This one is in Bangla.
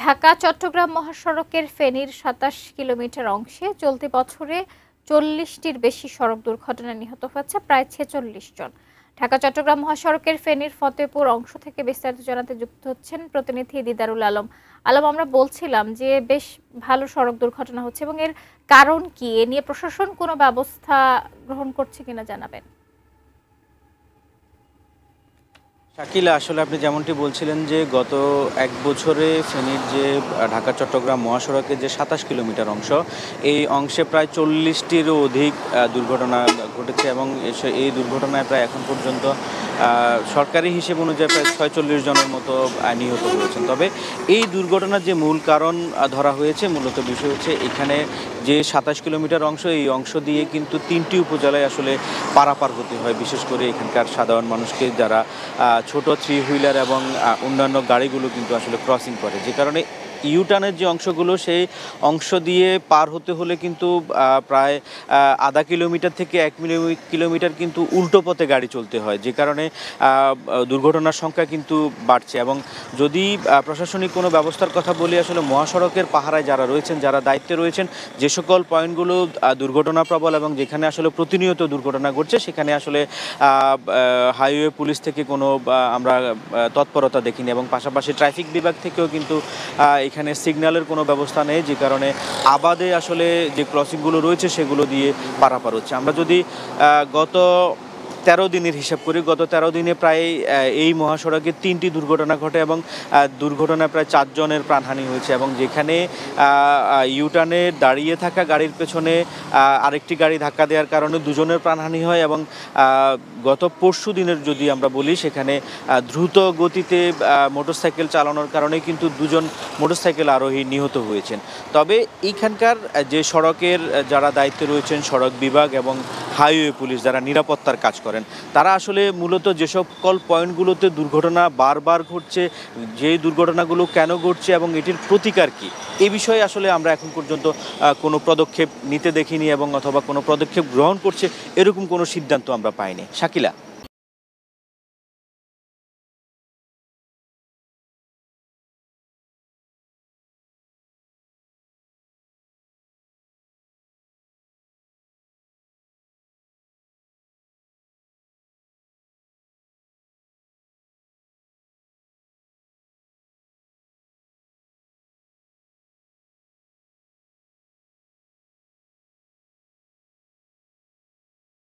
ঢাকা চট্টগ্রাম মহাসড়কের ফেনীর ২৭ কিলোমিটার অংশে চলতি বছরে ৪০টির বেশি সড়ক দুর্ঘটনায় নিহত হয়েছে প্রায় ৪৬ জন। ঢাকা চট্টগ্রাম মহাসড়কের ফেনীর ফতেপুর অংশ থেকে বিস্তারিত জানাতে যুক্ত হচ্ছেন প্রতিনিধি দিদারুল আলম। আমরা বলছিলাম যে বেশ ভালো সড়ক দুর্ঘটনা হচ্ছে এবং এর কারণ কি, এ নিয়ে প্রশাসন কোনো ব্যবস্থা গ্রহণ করছে কিনা জানাবেন। শাকিলা, আসলে আপনি যেমনটি বলছিলেন যে গত এক বছরে ফেনীর যে ঢাকা চট্টগ্রাম মহাসড়কের যে ২৭ কিলোমিটার অংশ, এই অংশে প্রায় ৪০টিরও অধিক দুর্ঘটনা ঘটেছে এবং এই দুর্ঘটনায় প্রায় এখন পর্যন্ত সরকারি হিসেব অনুযায়ী প্রায় ৪৬ জনের মতো নিহত হয়েছেন। তবে এই দুর্ঘটনার যে মূল কারণ ধরা হয়েছে, মূলত বিষয় হচ্ছে এখানে যে ২৭ কিলোমিটার অংশ, এই অংশ দিয়ে কিন্তু ৩টি উপজেলায় আসলে পারাপার হতে হয়, বিশেষ করে এখানকার সাধারণ মানুষকে, যারা ছোট থ্রি হুইলার এবং অন্যান্য গাড়িগুলো কিন্তু আসলে ক্রসিং করে, যে কারণে ইউটার্নের যে অংশগুলো, সেই অংশ দিয়ে পার হতে হলে কিন্তু প্রায় আধা কিলোমিটার থেকে ১ কিলোমিটার কিন্তু উল্টো পথে গাড়ি চলতে হয়, যে কারণে দুর্ঘটনার সংখ্যা কিন্তু বাড়ছে। এবং যদি প্রশাসনিক কোনো ব্যবস্থার কথা বলি, আসলে মহাসড়কের পাহারায় যারা রয়েছেন, যারা দায়িত্বে রয়েছেন, যে সকল পয়েন্টগুলো দুর্ঘটনাপ্রবল এবং যেখানে আসলে প্রতিনিয়ত দুর্ঘটনা ঘটছে, সেখানে আসলে হাইওয়ে পুলিশ থেকে কোনো আমরা তৎপরতা দেখিনি এবং পাশাপাশি ট্রাফিক বিভাগ থেকেও কিন্তু এখানে সিগন্যালের কোনো ব্যবস্থা নেই, যে কারণে আবাদে আসলে যে ক্রসিংগুলো রয়েছে সেগুলো দিয়ে পারাপার হচ্ছে। আমরা যদি গত ১৩ দিনের হিসাব করি, গত ১৩ দিনে প্রায় এই মহাসড়কে ৩টি দুর্ঘটনা ঘটে এবং দুর্ঘটনায় প্রায় ৪ জনের প্রাণহানি হয়েছে এবং যেখানে ইউটার্নে দাঁড়িয়ে থাকা গাড়ির পেছনে আরেকটি গাড়ি ধাক্কা দেওয়ার কারণে ২ জনের প্রাণহানি হয় এবং গত পরশু দিনের যদি আমরা বলি, সেখানে দ্রুত গতিতে মোটরসাইকেল চালানোর কারণে কিন্তু ২ জন মোটরসাইকেল আরোহী নিহত হয়েছেন। তবে এইখানকার যে সড়কের যারা দায়িত্বে রয়েছেন, সড়ক বিভাগ এবং হাইওয়ে পুলিশ যারা নিরাপত্তার কাজ করেন, তারা আসলে মূলত যে সকল পয়েন্টগুলোতে দুর্ঘটনা বারবার ঘটছে, যেই দুর্ঘটনাগুলো কেন ঘটছে এবং এটির প্রতিকার কী, এই বিষয়ে আসলে আমরা এখন পর্যন্ত কোনো পদক্ষেপ নিতে দেখিনি এবং অথবা কোনো পদক্ষেপ গ্রহণ করছে এরকম কোনো সিদ্ধান্ত আমরা পাইনি। শাকিলা।